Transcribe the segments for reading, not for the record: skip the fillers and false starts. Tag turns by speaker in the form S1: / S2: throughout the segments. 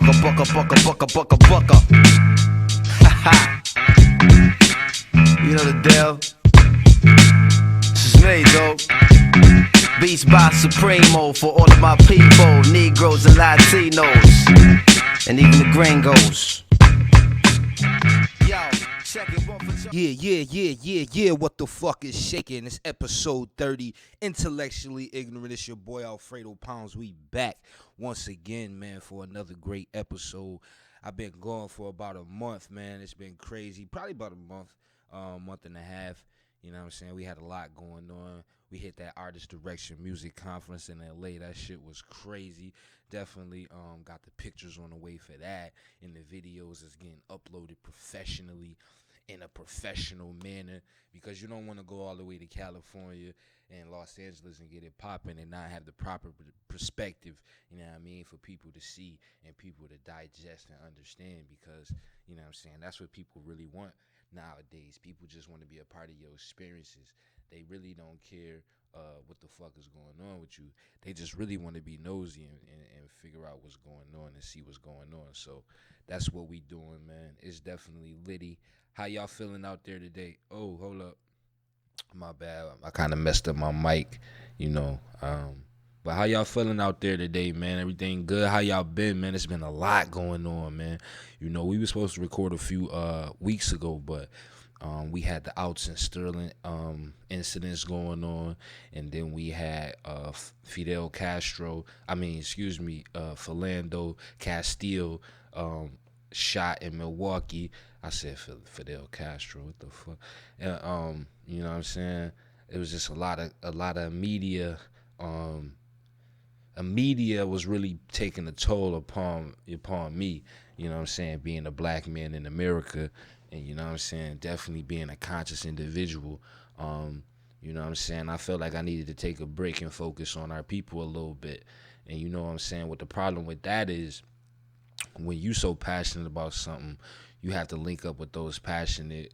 S1: bucka. Ha. You know the deal. This is me, though. Beats by Supremo for all of my people, Negroes and Latinos, and even the gringos.
S2: Yeah, what the fuck is shaking? It's episode 30, Intellectually Ignorant. It's your boy Alfredo Pounds. We back once again, man, for another great episode. I've been going for about a month, man. It's been crazy. Probably about a month and a half. You know what I'm saying? We had a lot going on. We hit that Artist Direction Music Conference in LA. That shit was crazy. Definitely got the pictures on the way for that. And the videos is getting uploaded professionally in a professional manner, because you don't want to go all the way to California and Los Angeles and get it popping and not have the proper perspective, you know what I mean, for people to see and people to digest and understand, because, you know what I'm saying, that's what people really want nowadays. People just want to be a part of your experiences. They really don't care what the fuck is going on with you. They just really want to be nosy and figure out what's going on and see what's going on. So that's what we doing, man. It's definitely litty. How y'all feeling out there today? Oh, hold up. My bad. I kind of messed up my mic, you know. But how y'all feeling out there today, man? Everything good? How y'all been, man? It's been a lot going on, man. You know, we were supposed to record a few weeks ago, but we had the outs in Sterling incidents going on, and then we had Philando Castile shot in Milwaukee. I said Fidel Castro, what the fuck? And you know what I'm saying? It was just a lot of media. Media was really taking a toll upon me, you know what I'm saying, being a black man in America, and you know what I'm saying, definitely being a conscious individual. You know what I'm saying, I felt like I needed to take a break and focus on our people a little bit. And you know what I'm saying, what the problem with that is, when you so passionate about something, you have to link up with those passionate,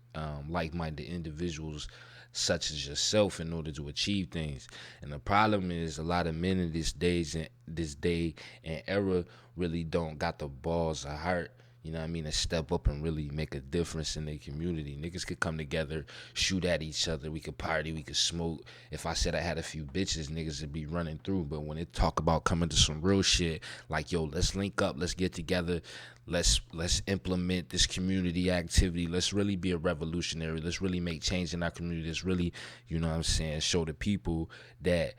S2: like-minded individuals such as yourself in order to achieve things. And the problem is, a lot of men in this day and era really don't got the balls of heart, you know what I mean, to step up and really make a difference in their community. Niggas could come together, shoot at each other, we could party, we could smoke. If I said I had a few bitches, niggas would be running through. But when it talk about coming to some real shit, like, yo, let's link up, let's get together, let's implement this community activity, let's really be a revolutionary, let's really make change in our community, let's really, you know what I'm saying, show the people that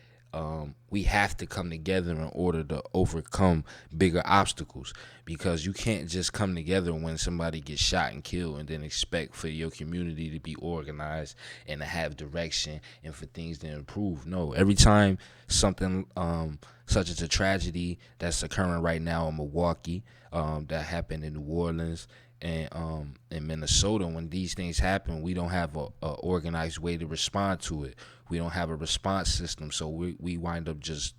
S2: we have to come together in order to overcome bigger obstacles. Because you can't just come together when somebody gets shot and killed and then expect for your community to be organized and to have direction and for things to improve. No, every time something such as a tragedy that's occurring right now in Milwaukee, that happened in New Orleans and in Minnesota, when these things happen, we don't have a organized way to respond to it. We don't have a response system, so we wind up just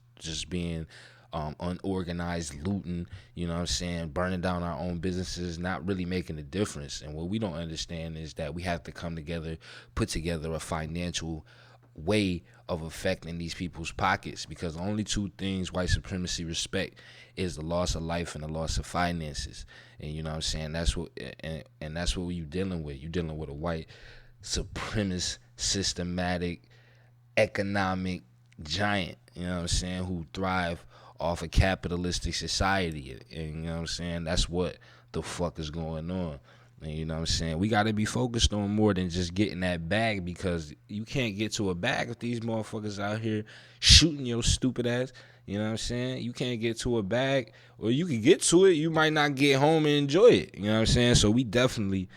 S2: being unorganized, looting, you know what I'm saying, burning down our own businesses, not really making a difference. And what we don't understand is that we have to come together, put together a financial way of affecting these people's pockets, because the only two things white supremacy respect is the loss of life and the loss of finances. And you know what I'm saying, that's what and that's what you're dealing with. You're dealing with a white supremacist, systematic, economic giant, you know what I'm saying, who thrive off a capitalistic society. And you know what I'm saying, that's what the fuck is going on. And you know what I'm saying, we got to be focused on more than just getting that bag, because you can't get to a bag if these motherfuckers out here shooting your stupid ass. You know what I'm saying? You can't get to a bag, or you can get to it, you might not get home and enjoy it. You know what I'm saying? So we definitely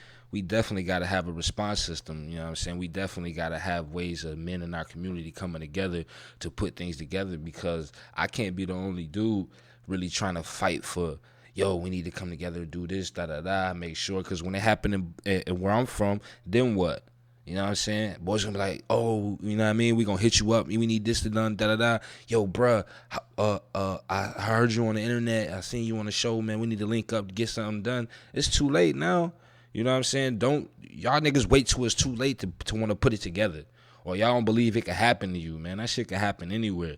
S2: got to have a response system. You know what I'm saying? We definitely got to have ways of men in our community coming together to put things together, because I can't be the only dude really trying to fight for, yo, we need to come together and do this, make sure, because when it happened in where I'm from, then what? You know what I'm saying? Boys gonna be like, oh, you know what I mean? We gonna hit you up. We need this to done, Yo, bruh, I heard you on the internet. I seen you on the show, man. We need to link up to get something done. It's too late now. You know what I'm saying? Y'all niggas wait till it's too late to want to put it together. Or y'all don't believe it could happen to you, man. That shit can happen anywhere.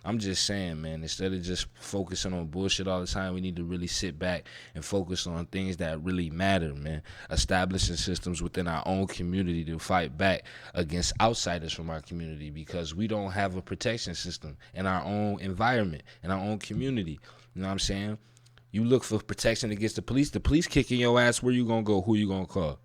S2: I'm just saying, man, instead of just focusing on bullshit all the time, we need to really sit back and focus on things that really matter, man. Establishing systems within our own community to fight back against outsiders from our community, because we don't have a protection system in our own environment, in our own community. You know what I'm saying? You look for protection against the police kicking your ass, where you gonna go, who you gonna call?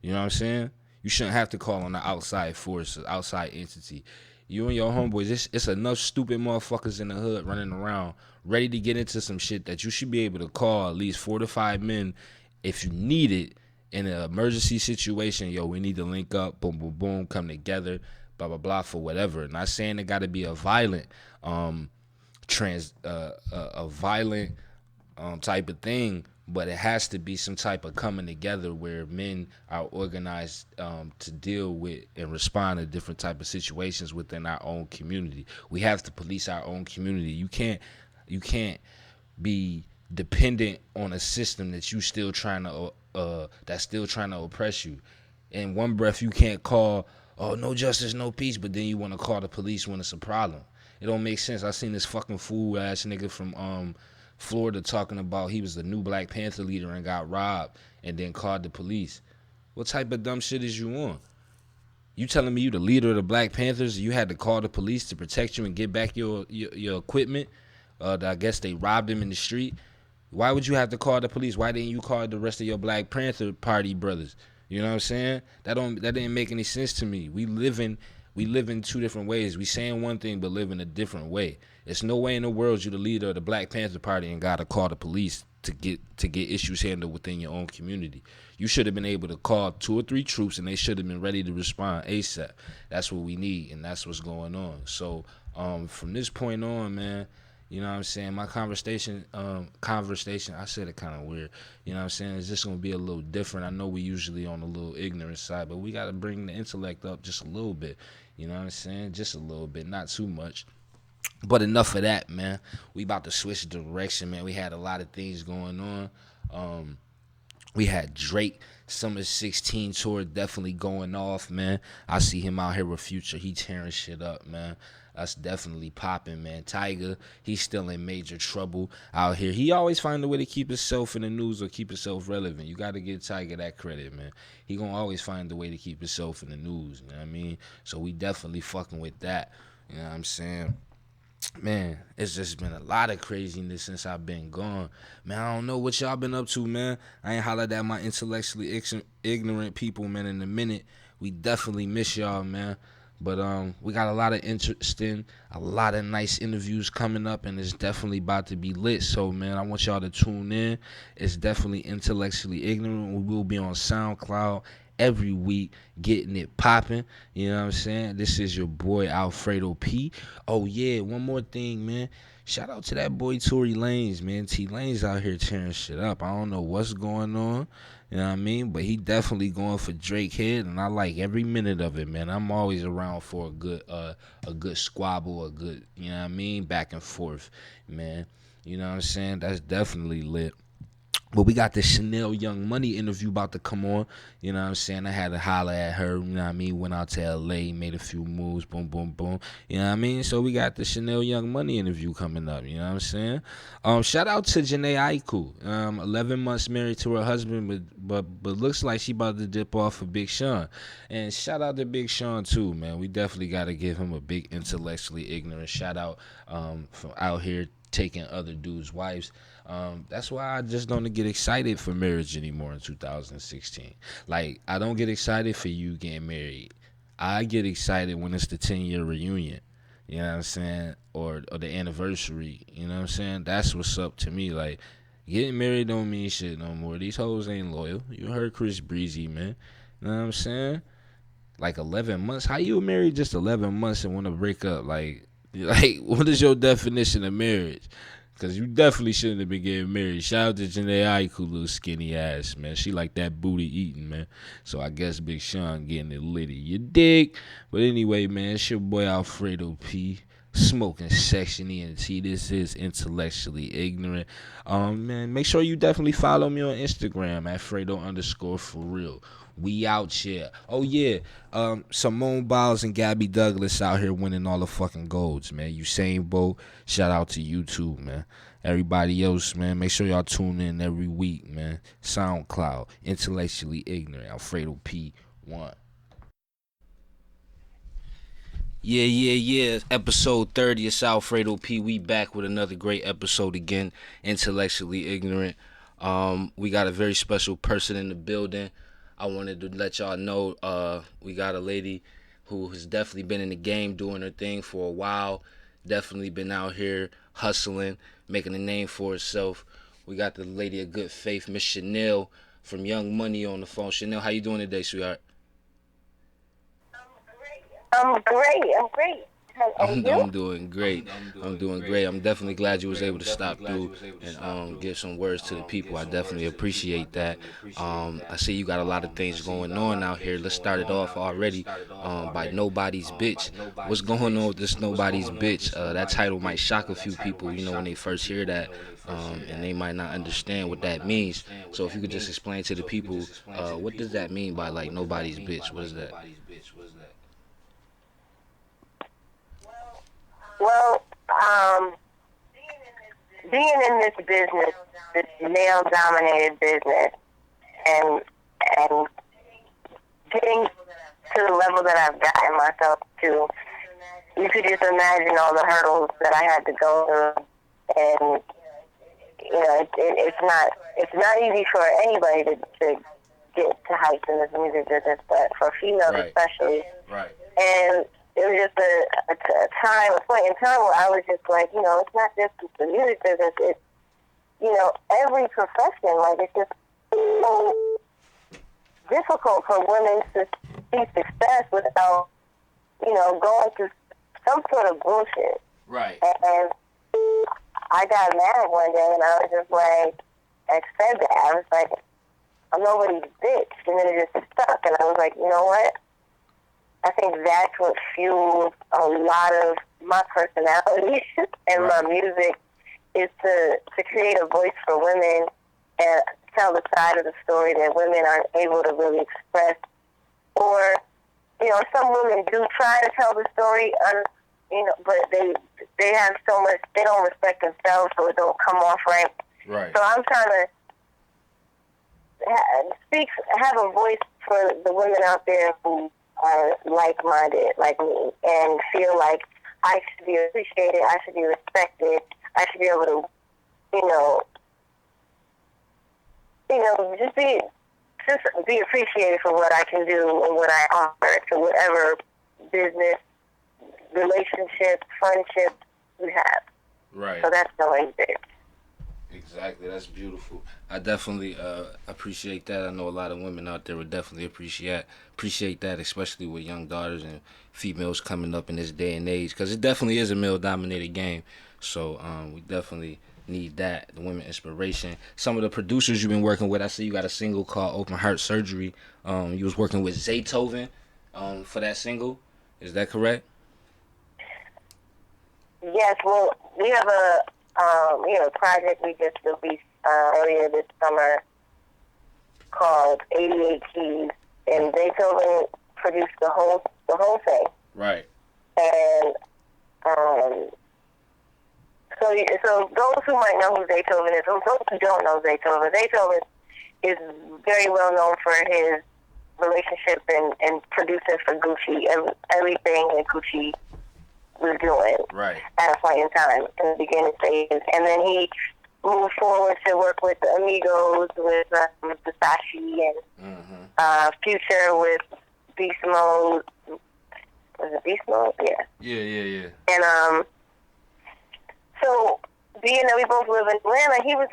S2: You know what I'm saying? You shouldn't have to call on the outside force, outside entity. You and your homeboys, it's enough stupid motherfuckers in the hood running around ready to get into some shit that you should be able to call at least 4 to 5 men if you need it in an emergency situation. Yo, we need to link up, boom, boom, boom, come together, blah, blah, blah, for whatever. Not saying it got to be a violent, type of thing, but it has to be some type of coming together where men are organized to deal with and respond to different type of situations within our own community. We have to police our own community. You can't be dependent on a system that you still trying to that's still trying to oppress you. In one breath, you can't call, oh, no justice, no peace, but then you want to call the police when it's a problem. It don't make sense. I seen this fucking fool ass nigga from Florida talking about he was the new Black Panther leader and got robbed and then called the police. What type of dumb shit is you on? You telling me you the leader of the Black Panthers, you had to call the police to protect you and get back your equipment? I guess they robbed him in the street. Why would you have to call the police? Why didn't you call the rest of your Black Panther Party brothers? You know what I'm saying? That didn't make any sense to me. We live in two different ways. We saying one thing but live in a different way. It's no way in the world you the leader of the Black Panther Party and gotta call the police to get issues handled within your own community. You should have been able to call 2 or 3 troops and they should have been ready to respond ASAP. That's what we need, and that's what's going on. So from this point on, man, you know what I'm saying, my conversation, I said it kind of weird, you know what I'm saying, it's just going to be a little different. I know we usually on a little ignorant side, but we got to bring the intellect up just a little bit, you know what I'm saying, just a little bit, not too much. But enough of that, man. We about to switch direction, man. We had a lot of things going on. We had Drake Summer 16 tour definitely going off, man. I see him out here with Future. He tearing shit up, man. That's definitely popping, man. Tiger, he's still in major trouble out here. He always find a way to keep himself in the news or keep himself relevant. You got to give Tiger that credit, man. He gonna always find a way to keep himself in the news, you know what I mean? So we definitely fucking with that, you know what I'm saying? Man, it's just been a lot of craziness since I've been gone. Man, I don't know what y'all been up to, man. I ain't hollered at my intellectually ignorant people, man, in a minute. We definitely miss y'all, man. But we got a lot of interesting, a lot of nice interviews coming up, and it's definitely about to be lit. So, man, I want y'all to tune in. It's definitely Intellectually Ignorant. We will be on SoundCloud every week, getting it popping. You know what I'm saying? This is your boy Alfredo P. Oh yeah, one more thing, man. Shout out to that boy Tory Lanez, man. T Lanez out here tearing shit up. I don't know what's going on, you know what I mean? But he definitely going for Drake head, and I like every minute of it, man. I'm always around for a good squabble, a good, you know what I mean, back and forth, man. You know what I'm saying? That's definitely lit. But we got the ShanellYoungMoney interview about to come on. You know what I'm saying? I had to holler at her. You know what I mean? Went out to L.A., made a few moves. Boom, boom, boom. You know what I mean? So we got the ShanellYoungMoney interview coming up. You know what I'm saying? Shout out to Janae Aiku. 11 months married to her husband, but looks like she about to dip off for Big Sean. And shout out to Big Sean, too, man. We definitely got to give him a big intellectually ignorant shout out from out here taking other dudes' wives. That's why I just don't get excited for marriage anymore in 2016. Like, I don't get excited for you getting married. I get excited when it's the 10-year reunion. You know what I'm saying? Or the anniversary. You know what I'm saying? That's what's up to me. Like, getting married don't mean shit no more. These hoes ain't loyal. You heard Chris Breezy, man. You know what I'm saying? Like 11 months. How you married just 11 months and want to break up? Like, what is your definition of marriage? Because you definitely shouldn't have been getting married. Shout out to Janae Aiku, little skinny ass, man. She like that booty eating, man. So I guess Big Sean getting it litty. You dig? But anyway, man, it's your boy Alfredo P. Smoking Section ENT. This is Intellectually Ignorant. Man, make sure you definitely follow me on Instagram at Fredo_for real. We out here. Oh yeah, Simone Biles and Gabby Douglas out here winning all the fucking golds, man. Usain Bolt, shout out to you too, man. Everybody else, man, make sure y'all tune in every week, man. SoundCloud, Intellectually Ignorant, Alfredo P1. Yeah. Episode 30 of Alfredo P. We back with another great episode again, Intellectually Ignorant. We got a very special person in the building. I wanted to let y'all know we got a lady who has definitely been in the game doing her thing for a while. Definitely been out here hustling, making a name for herself. We got the lady of good faith, Miss Shanell from Young Money on the phone. Shanell, how you doing today, sweetheart?
S3: I'm great.
S2: I'm doing great. I'm doing great. I'm definitely glad you was able to stop through and give some words to the people. I definitely appreciate that. I see you got a lot of things going on out here. Let's start it off already by Nobody's Bitch. What's going on with this Nobody's Bitch? That title might shock a few people, you know, when they first hear that, and they might not understand what that means. So if you could just explain to the people, what does that mean by like Nobody's Bitch? What is that?
S3: Well, being in this business, this male-dominated business, and getting to the level that I've gotten myself to, you could just imagine all the hurdles that I had to go through, and you know, it's not easy for anybody to get to heights in this music business, but for females especially.
S2: Right.
S3: And it was just a point in time where I was just like, you know, it's not just the music business, it's, you know, every profession, like, it's just so difficult for women to see success without, you know, going through some sort of bullshit.
S2: Right.
S3: And I got mad one day, and I was just like, I said that. I was like, I'm nobody's bitch. And then it just stuck, and I was like, you know what? I think that's what fuels a lot of my personality and my music, is to create a voice for women and tell the side of the story that women aren't able to really express. Or, you know, some women do try to tell the story, you know, but they have so much, they don't respect themselves, so it don't come off right.
S2: Right.
S3: So I'm trying to have a voice for the women out there who are like-minded like me and feel like I should be appreciated, I should be respected, I should be able to, you know, just be appreciated for what I can do and what I offer to whatever business, relationship, friendship you have.
S2: Right.
S3: So that's the way it is.
S2: Exactly, that's beautiful. I definitely appreciate that. I know a lot of women out there would definitely appreciate that, especially with young daughters and females coming up in this day and age, because it definitely is a male-dominated game. So we definitely need that, the women inspiration. Some of the producers you've been working with, I see you got a single called Open Heart Surgery. You was working with Zaytoven for that single. Is that correct?
S3: Yes, well, we have a project we just released earlier this summer called 88 Keys, and Beethoven produced the whole thing.
S2: Right.
S3: And so those who might know who Beethoven is, those who don't know Beethoven is very well known for his relationship and producing for Gucci, everything that Gucci was doing at a point in time in the beginning stages. And then he moved forward to work with the Amigos, with Versace, and Future with Beast Mode. Was it Beast Mode? Yeah. And so being that we both live in Atlanta, he was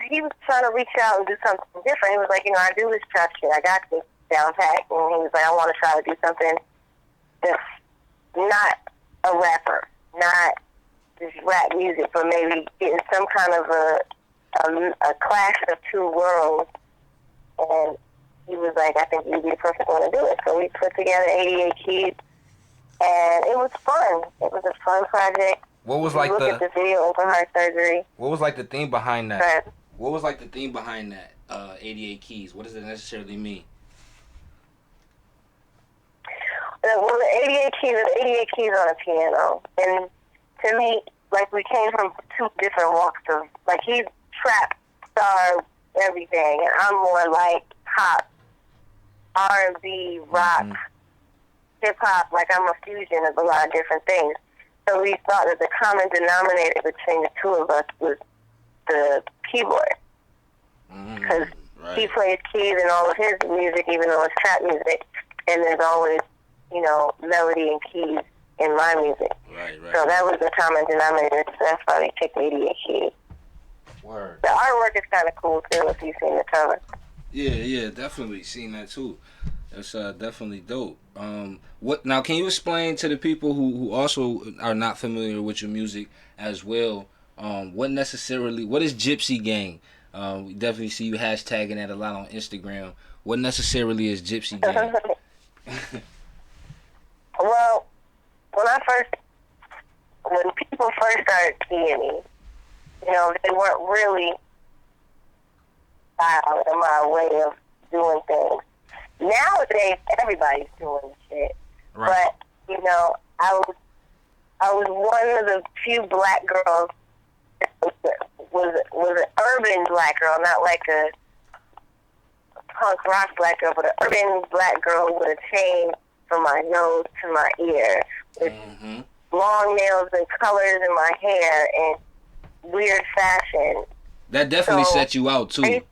S3: trying to reach out and do something different. He was like, you know, I do this trap shit. I got this down pat. And he was like, I want to try to do something that's not a rapper, not just rap music, but maybe getting some kind of a clash of two worlds. And he was like, I think you'd be the perfect one to do it. So we put together 88 Keys, and it was fun. It was a fun project.
S2: What was like
S3: look at the video, Open Heart Surgery.
S2: What was like the theme behind that?
S3: Right.
S2: What was like the theme behind that? 88 Keys. What does it necessarily mean?
S3: well, the 88 keys on a piano. And to me, like, we came from two different walks of, like, he's trap, star, everything. And I'm more like pop, R&B, rock, hip-hop. Like, I'm a fusion of a lot of different things. So we thought that the common denominator between the two of us was the keyboard. Because he plays keys in all of his music, even though it's trap music. And there's always, you know, melody and keys in my music.
S2: Right.
S3: So that was the common denominator. So that's why we picked 88 keys.
S2: Word.
S3: The artwork is kind of cool, too, if you've seen the cover.
S2: Yeah, definitely seen that, too. That's definitely dope. What now? Can you explain to the people who also are not familiar with your music as well? What is Gypsy Gang? We definitely see you hashtagging that a lot on Instagram. What necessarily is Gypsy Gang?
S3: Well, when people first started seeing me, you know, they weren't really styled in my way of doing things. Nowadays, everybody's doing shit.
S2: Right.
S3: But, you know, I was one of the few black girls was an urban black girl, not like a punk rock black girl, but an urban black girl with a chain from my nose to my ear, with long nails and colors in my hair and weird fashion.
S2: That definitely set you out too.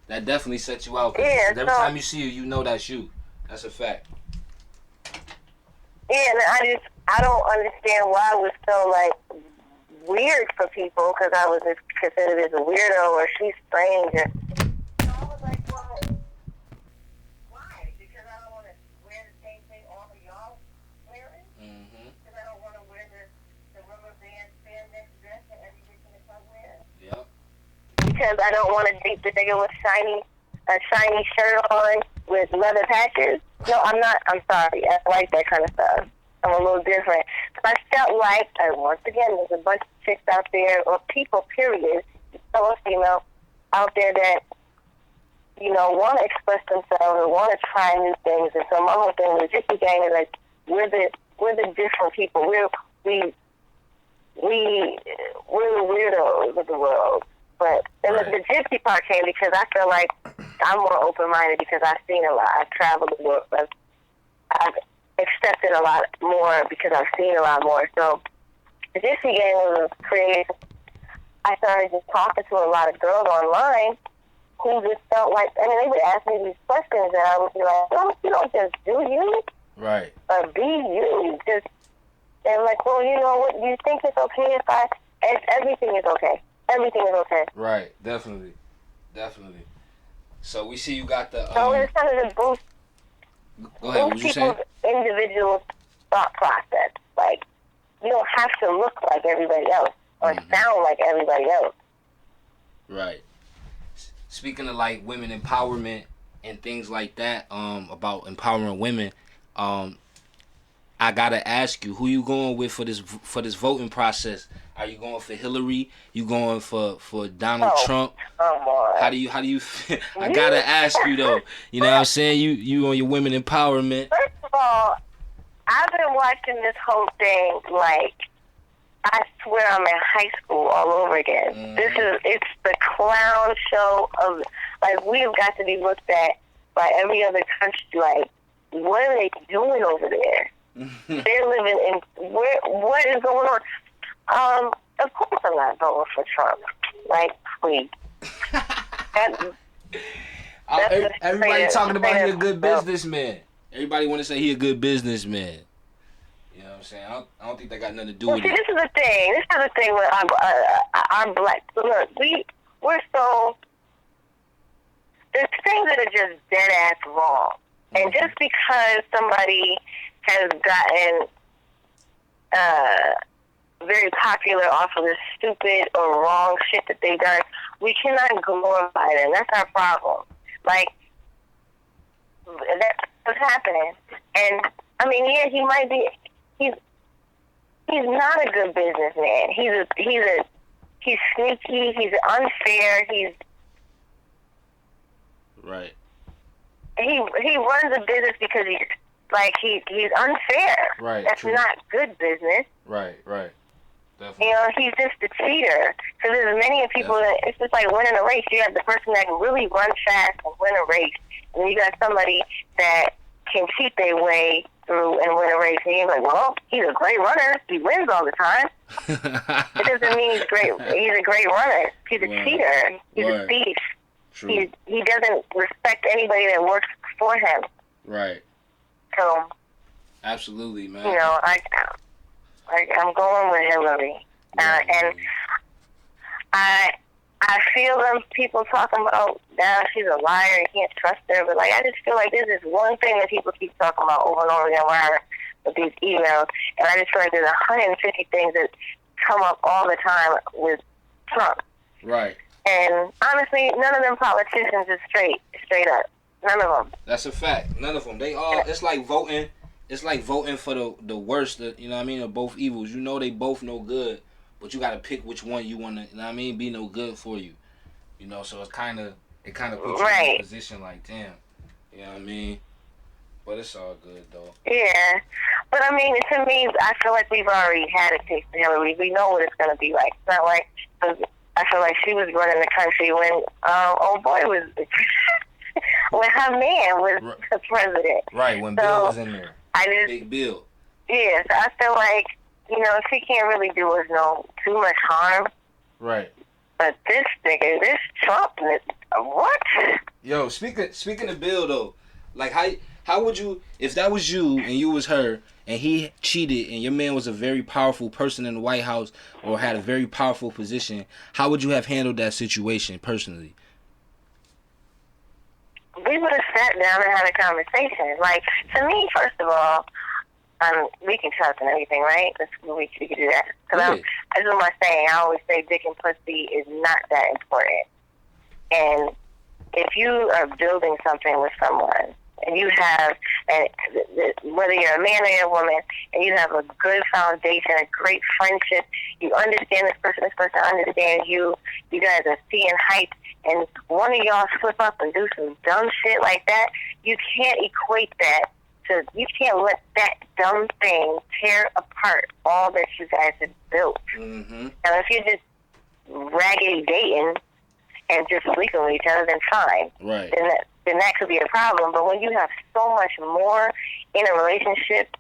S2: That definitely set you out.
S3: Yeah,
S2: every time you see you, you know that's you. That's a fact.
S3: Yeah, and I don't understand why it was so like weird for people, because I was just considered as a weirdo or she's strange. So I was like, well, why? Because I don't want to wear the same thing all of y'all wearing? Because I don't want to wear the rubber band spandex dress that everybody can wear?
S2: Yep.
S3: Because I don't want to date the nigga with a shiny shirt on with leather patches. No, I'm not. I'm sorry. I like that kind of stuff. I'm a little different. But I felt like, once again, there's a bunch of chicks out there, or people, period, male or female, out there that, you know, want to express themselves and want to try new things. And so my whole thing with the Gypsy Gang is like, we're the different people. We're the weirdos of the world. But and the gypsy part came because I feel like I'm more open-minded because I've seen a lot. I've traveled the world. I've accepted a lot more because I've seen a lot more. So the Gypsy Gang was created. I started just talking to a lot of girls online who just felt like, I mean, they would ask me these questions and I would be like, no, you don't just do you.
S2: Right.
S3: Or be you. Just, and like, well, you know what, you think it's okay if everything is okay. Everything is okay.
S2: Right, definitely. So we see you got the.
S3: So it's kind of to boost people's individual thought process. Like, you don't have to look like everybody else or sound like everybody else.
S2: Right. Speaking of like women empowerment and things like that, about empowering women, I gotta ask you, who you going with for this voting process? Are you going for Hillary? You going for Donald Trump?
S3: Come on.
S2: How do you I gotta ask you though. You know what I'm saying? You on your women empowerment.
S3: First of all, I've been watching this whole thing like, I swear I'm in high school all over again. It's the clown show of, like, we've got to be looked at by every other country like, what are they doing over there? They're living in, what is going on? Of course I'm not voting for Trump. Like, please.
S2: Everybody talking about he a good businessman. Everybody want to say he a good businessman. You know what I'm saying? I don't think that got nothing to do with it.
S3: This is the thing with our black. Look, we're so. There's things that are just dead ass wrong, and just because somebody has gotten very popular off of this stupid or wrong shit that they done, we cannot glorify them. That's our problem. Like, that's what's happening. And I mean, yeah, he might be. He's not a good businessman. He's sneaky. He's unfair.
S2: Right.
S3: He runs a business because Like, he's unfair.
S2: Right.
S3: That's
S2: True.
S3: not good business.
S2: Right. Definitely.
S3: You know, he's just a cheater. So there's many people that it's just like winning a race. You have the person that can really run fast and win a race, and then you got somebody that can cheat their way through and win a race. And you're like, well, he's a great runner. He wins all the time. It doesn't mean he's great. He's a great runner. He's a cheater. He's a thief.
S2: True.
S3: He doesn't respect anybody that works for him.
S2: Right.
S3: So.
S2: Absolutely, man.
S3: You know, I'm going with Hillary, and I feel them people talking about now she's a liar, you can't trust her, but like I just feel like there's this one thing that people keep talking about over and over again with these emails, and I just feel like there's 150 things that come up all the time with Trump.
S2: Right.
S3: And honestly, none of them politicians is straight up. None of them.
S2: That's a fact. None of them. They all. It's like voting. It's like voting for the worst, you know what I mean, of both evils. You know they both no good, but you got to pick which one you want to, you know what I mean, be no good for you. You know, so it kind of puts you in a position like, damn, you know what I mean? But it's all good, though.
S3: Yeah. But, I mean, to me, I feel like we've already had a taste of Hillary. We know what it's going to be like. It's not like, I feel like she was running the country when old boy was, when her man was the president.
S2: Right, when Bill was in there. Big Bill.
S3: Yeah, so I feel like, you know, she can't really do us too much harm.
S2: Right.
S3: But this nigga, this Trump, what?
S2: Yo, speaking of Bill though, like how would you, if that was you and you was her and he cheated and your man was a very powerful person in the White House or had a very powerful position, how would you have handled that situation personally?
S3: We would have sat down and had a conversation. Like, to me, first of all, we can trust and everything, right? We can do that. Because as I'm saying, I always say dick and pussy is not that important. And if you are building something with someone, and you have, whether you're a man or you're a woman, and you have a good foundation, a great friendship, you understand this person understands you, you guys are seeing height, and one of y'all slip up and do some dumb shit like that, you can't equate that to, you can't let that dumb thing tear apart all that you guys have built.
S2: Mm-hmm.
S3: Now, if you're just raggedy dating and just sleeping with each other, then fine.
S2: Right.
S3: Then that could be a problem. But when you have so much more in a relationship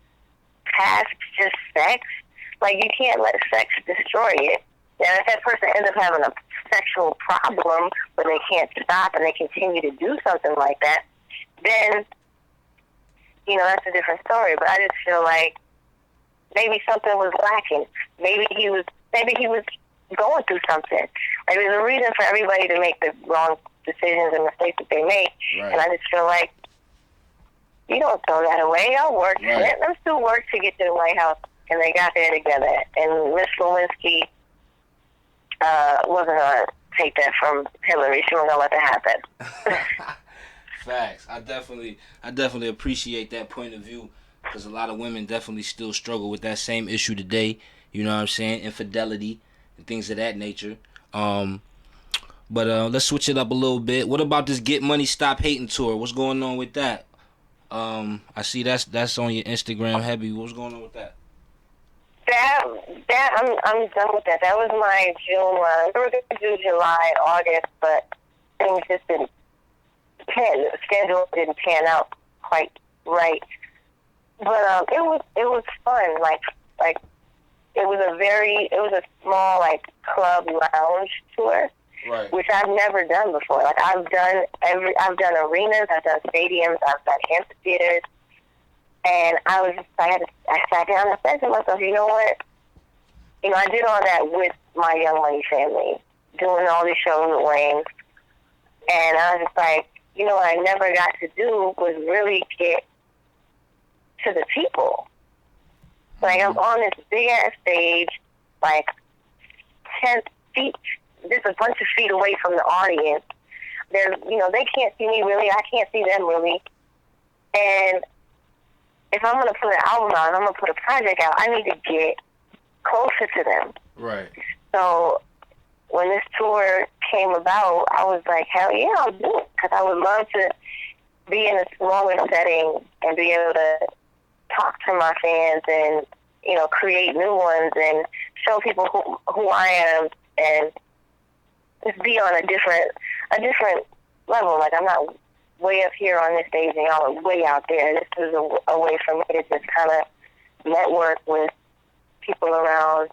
S3: past just sex, like you can't let sex destroy it. Now, if that person ends up having a sexual problem where they can't stop and they continue to do something like that, then, you know, that's a different story. But I just feel like maybe something was lacking. Maybe he was going through something. Like, there's a reason for everybody to make the wrong decisions and mistakes that they make.
S2: Right.
S3: And I just feel like you don't throw that away. I'll work for
S2: Right.
S3: it. Them two worked to get to the White House, and they got there together. And Miss Lewinsky wasn't going to take that from Hillary. She wasn't going to let that happen.
S2: Facts. I definitely appreciate that point of view because a lot of women definitely still struggle with that same issue today. You know what I'm saying? Infidelity and things of that nature. But let's switch it up a little bit. What about this Get Money Stop Hating tour? What's going on with that? I see that's on your Instagram heavy. What's going on with that?
S3: That I'm done with that. That was my June one. We were going to do July and August, but things just didn't the schedule didn't pan out quite right. But it was fun. Like it was a small like club lounge tour.
S2: Right.
S3: Which I've never done before. Like I've done arenas, I've done stadiums, I've done amphitheaters, and I sat down and said to myself, you know what? You know, I did all that with my Young Money family, doing all these shows with Wayne, and I was just like, you know, what I never got to do was really get to the people. Like I'm on this big ass stage, like 10 feet. Just a bunch of feet away from the audience. They're, you know, they can't see me really. I can't see them really. And if I'm going to put an album out, I'm going to put a project out, I need to get closer to them.
S2: Right.
S3: So when this tour came about, I was like, hell yeah, I'll do it. Because I would love to be in a smaller setting and be able to talk to my fans and, you know, create new ones and show people who I am and just be on a different level. Like, I'm not way up here on this stage and y'all are way out there. This is a way for me to just kind of network with people around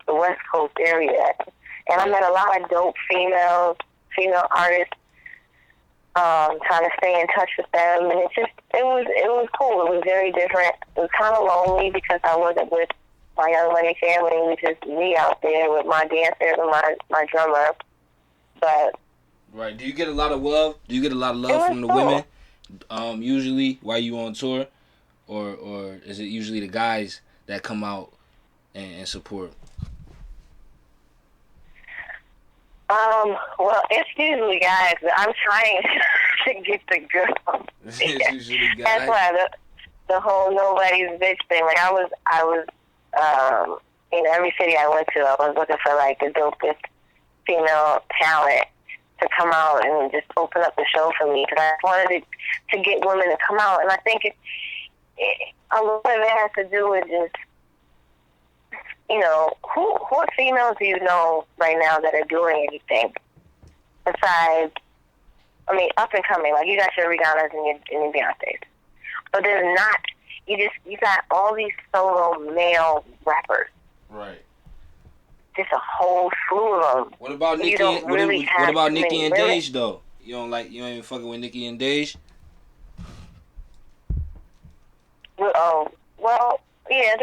S3: the West Coast area. And I met a lot of dope female artists, trying to stay in touch with them, and it was cool. It was very different. It was kind of lonely because I wasn't with my Young Money family, which is me out there with my dancers and my drummer. But
S2: right, do you get a lot of love? Do you get a lot of love from the women? Usually while you on tour, or is it usually the guys that come out and support?
S3: Well, it's usually guys, but I'm trying to get the girls.
S2: It's usually guys.
S3: That's why the whole nobody's bitch thing. Like, I was in every city I went to, I was looking for, like, the dopest female talent to come out and just open up the show for me, because I wanted to get women to come out. And I think a lot of it has to do with just, you know, what females do you know right now that are doing anything besides, I mean, up and coming? Like, you got your Rihannas and your Beyoncés, but there's not. You got all these solo male rappers.
S2: Right.
S3: Just a whole slew of them.
S2: What about Nicki? What about Nicki and Dej though? You ain't even fucking with Nicki and Dej?
S3: Oh, well, yeah.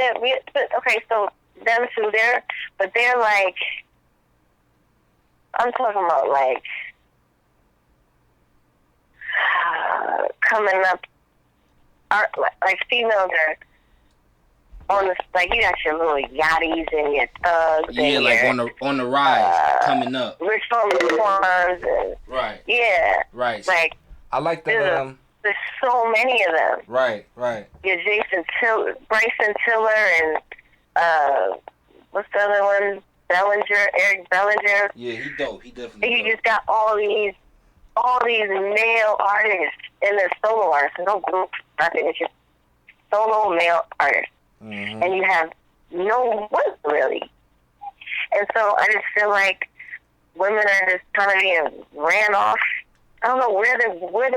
S3: Okay, so them two, they're like, I'm talking about like coming up, like females are on the, like, you got your little yachties and your thugs.
S2: Yeah,
S3: and
S2: like
S3: your,
S2: on the rise, coming up.
S3: Rich farmers and
S2: right.
S3: Yeah.
S2: Right.
S3: Like,
S2: I like the
S3: there's so many of them.
S2: Right.
S3: Your Bryson Tiller and what's the other one? Eric Bellinger.
S2: Yeah, he dope. He definitely.
S3: You just got all these male artists and they're solo artists, no group. I think it's just solo male artists, and you have no one really. And so I just feel like women are just kind of being ran off. I don't know where the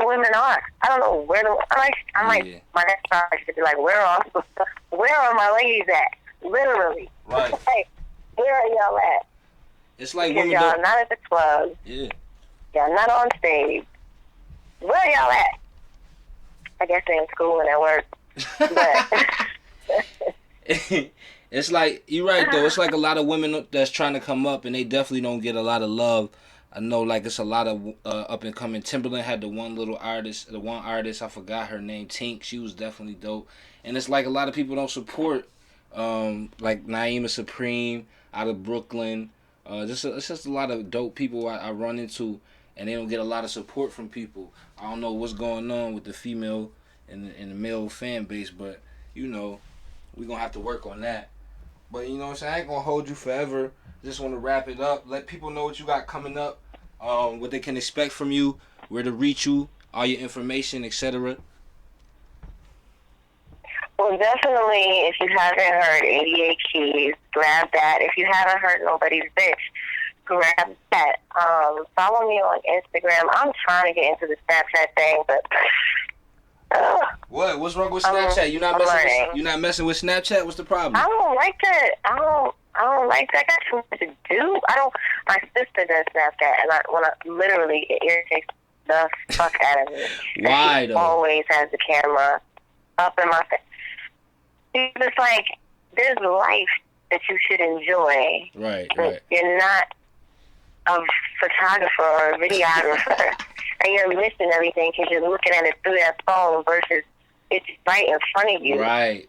S3: women are. I don't know where my next project should be like, where are my ladies at? Literally.
S2: Right.
S3: Like, where are y'all at?
S2: It's like
S3: because
S2: women
S3: y'all not at the club.
S2: Yeah.
S3: Y'all not on stage. Where are y'all at? I guess they're in school and at work. But
S2: it's like, you're right though. It's like a lot of women that's trying to come up and they definitely don't get a lot of love. I know, like, it's a lot of up and coming. Timberland had the one artist, I forgot her name, Tink. She was definitely dope. And it's like a lot of people don't support, like Naima Supreme out of Brooklyn. It's just a lot of dope people I run into, and they don't get a lot of support from people. I don't know what's going on with the female and the male fan base, but, you know, we're going to have to work on that. But, you know what I'm saying? I ain't going to hold you forever. Just want to wrap it up. Let people know what you got coming up, what they can expect from you, where to reach you, all your information, etc.
S3: Well, definitely, if you haven't heard 88 Keys, grab that. If you haven't heard Nobody's Bitch, grab that. Follow me on Instagram. I'm trying to get into the Snapchat thing, but
S2: what? What's wrong with Snapchat? You not messing with Snapchat? What's the problem?
S3: I don't like that. I don't like that. I got too much to do. My sister does Snapchat, and literally, it irritates the fuck out of me.
S2: Why
S3: she
S2: though?
S3: Always has the camera up in my face. It's like, there's life that you should enjoy.
S2: Right.
S3: You're not a photographer or a videographer, and you're missing everything because you're looking at it through that phone versus it's right in front of you.
S2: Right.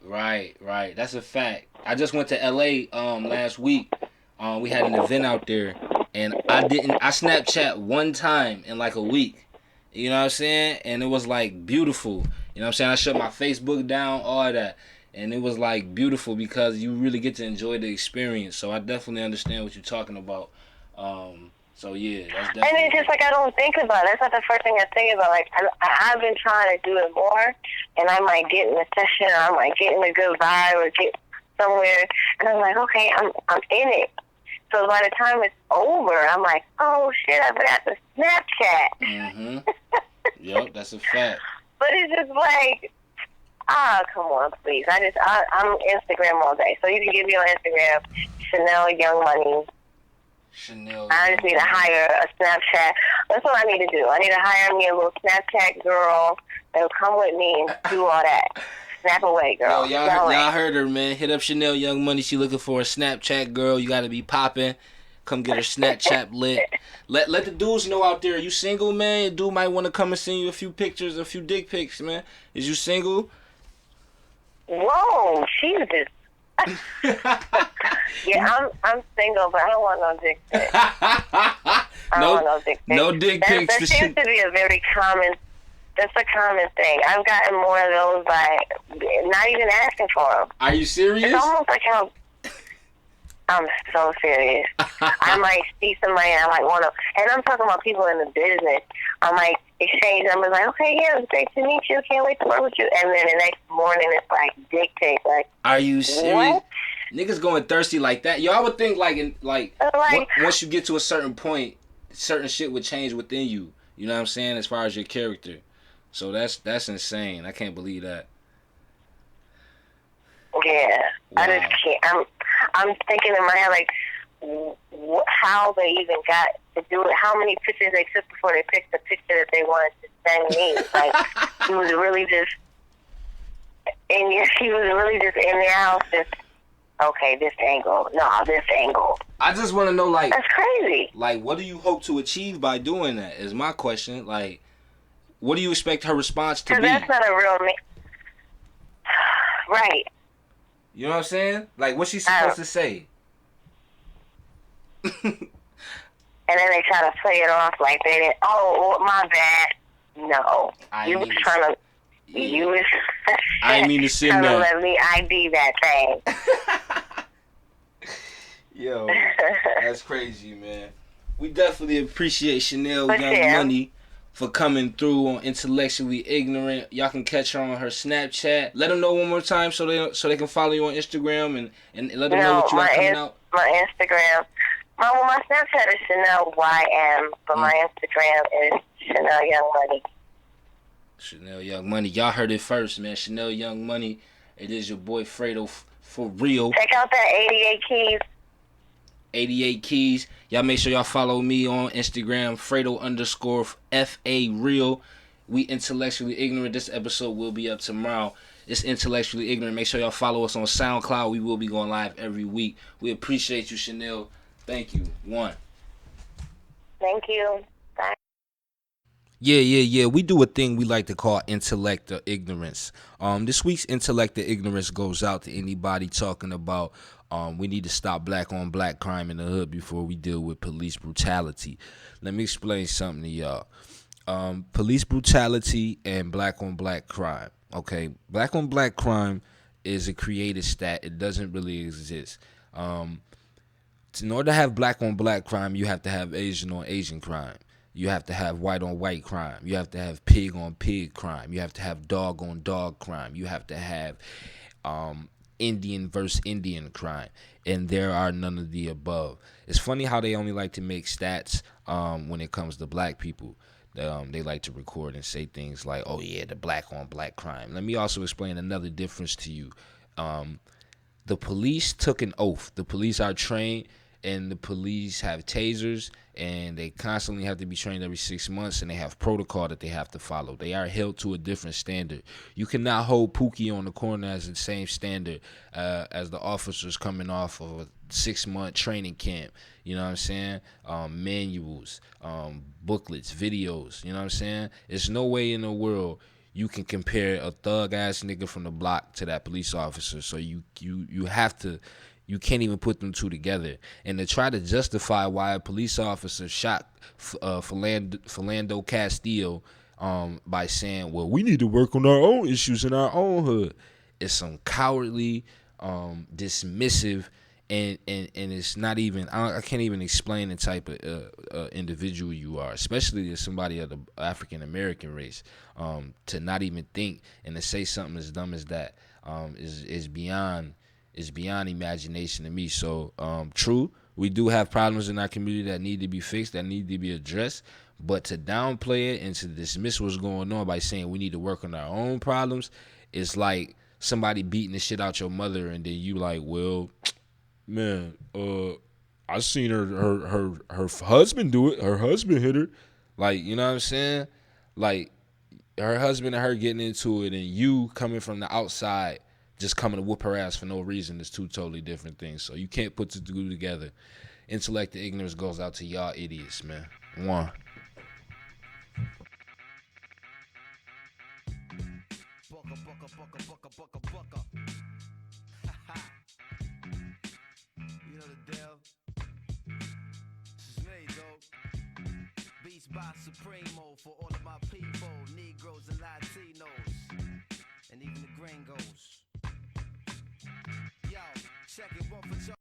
S2: That's a fact. I just went to LA last week. We had an event out there, and I Snapchat one time in like a week. You know what I'm saying? And it was like beautiful. You know what I'm saying? I shut my Facebook down, all that. And it was like beautiful because you really get to enjoy the experience. So I definitely understand what you're talking about. So yeah, that's
S3: And
S2: definitely.
S3: it's just like I don't think about it. That's not the first thing I think about. Like I've been trying to do it more, and I might get in a session, or I might get in a good vibe, or get somewhere, and I'm like, okay, I'm in it. So by the time it's over, I'm like, oh shit, I forgot to Snapchat.
S2: Yep, that's a fact.
S3: But it's just like, come on, please. I'm Instagram all day, so you can give me on Instagram, ShanellYoungMoney.
S2: Shanell.
S3: I just need to hire a Snapchat. That's what I need to do. I need to hire me a little Snapchat girl that'll come with me and do all that. Snap away, girl.
S2: Yo, y'all heard her, man. Hit up ShanellYoungMoney. She looking for a Snapchat girl. You got to be popping. Come get her Snapchat lit. Let the dudes know out there. You single, man? A dude might want to come and send you a few pictures, a few dick pics, man. Is you single?
S3: Whoa, Jesus. Yeah, I'm single, but I don't want no dick pics. I don't want no dick pics.
S2: No dick pics.
S3: That seems to be a very common. That's a common thing. I've gotten more of those by not even asking for them.
S2: Are you serious?
S3: It's almost like how. I'm so serious. I might see somebody and I might want to, and I'm talking about people in the business. I might exchange numbers like, okay, yeah, it was great to meet you. Can't wait to work with you. And then the next morning it's like dick pic. Like,
S2: are you serious?
S3: What?
S2: Niggas going thirsty like that. Yo, I would think once you get to a certain point, certain shit would change within you. You know what I'm saying? As far as your character. So that's insane. I can't believe that.
S3: Yeah,
S2: wow.
S3: I just can't. I'm thinking in my head like, how they even got to do it. How many pictures they took before they picked the picture that they wanted to send me. Like, he was really just in their house. Just okay, this angle. No, this angle.
S2: I just want to know, like,
S3: that's crazy.
S2: Like, what do you hope to achieve by doing that? Is my question. Like, what do you expect her response to be?
S3: Because that's not a real me. Right.
S2: You know what I'm saying? Like, what's she supposed to say?
S3: And then they try to play it off like they didn't. Oh, my bad. No, you was trying to. Yeah. You was.
S2: I didn't mean to send that.
S3: Trying to let me ID that thing.
S2: Yo, that's crazy, man. We definitely appreciate ShanellYoungMoney for coming through on Intellectually Ignorant. Y'all can catch her on her Snapchat. Let them know one more time so they can follow you on Instagram and let them know what you got coming out.
S3: My Instagram. My Snapchat is ShanellYM, but my Instagram is ShanellYoungMoney.
S2: ShanellYoungMoney. Y'all heard it first, man. ShanellYoungMoney. It is your boy Fredo for real.
S3: Check out that 88 Keys.
S2: 88 Keys. Y'all make sure y'all follow me on Instagram, Fredo_FA_real. We Intellectually Ignorant. This episode will be up tomorrow. It's Intellectually Ignorant. Make sure y'all follow us on SoundCloud. We will be going live every week. We appreciate you, Shanell. Thank you. One.
S3: Thank you. Bye.
S2: Yeah. We do a thing we like to call Intellect or Ignorance. This week's Intellect or Ignorance goes out to anybody talking about we need to stop black on black crime in the hood before we deal with police brutality. Let me explain something to y'all. Police brutality and black on black crime. Okay, black on black crime is a created stat. It doesn't really exist. In order to have black on black crime, you have to have Asian on Asian crime. You have to have white on white crime. You have to have pig on pig crime. You have to have dog on dog crime. You have to have Indian versus Indian crime. And there are none of the above. It's funny how they only like to make stats when it comes to black people. They like to record and say things like, oh yeah, the black on black crime. Let me also explain another difference to you. The police took an oath. The police are trained, and the police have tasers, and they constantly have to be trained every 6 months, and they have protocol that they have to follow. They are held to a different standard. You cannot hold Pookie on the corner as the same standard as the officers coming off of a 6-month training camp. You know what I'm saying? Manuals, booklets, videos. You know what I'm saying? There's no way in the world you can compare a thug ass nigga from the block to that police officer. So you have to. You can't even put them two together. And to try to justify why a police officer shot Philando Castile by saying, well, we need to work on our own issues in our own hood, is some cowardly, dismissive, and it's not even, I can't even explain the type of individual you are, especially as somebody of the African American race, to not even think and to say something as dumb as that, is beyond imagination to me. So true, we do have problems in our community that need to be fixed, that need to be addressed, but to downplay it and to dismiss what's going on by saying we need to work on our own problems, it's like somebody beating the shit out your mother and then you like, well, man, I seen her husband do it. Her husband hit her. Like, you know what I'm saying? Like, her husband and her getting into it and you coming from the outside just coming to whoop her ass for no reason is two totally different things. So you can't put the two together. Intellect and ignorance goes out to y'all idiots, man. One.
S1: You know the deal. This is me, though. Beats by Supremo for all of my people, Negroes and Latinos, and even the gringos. Yo, check it one for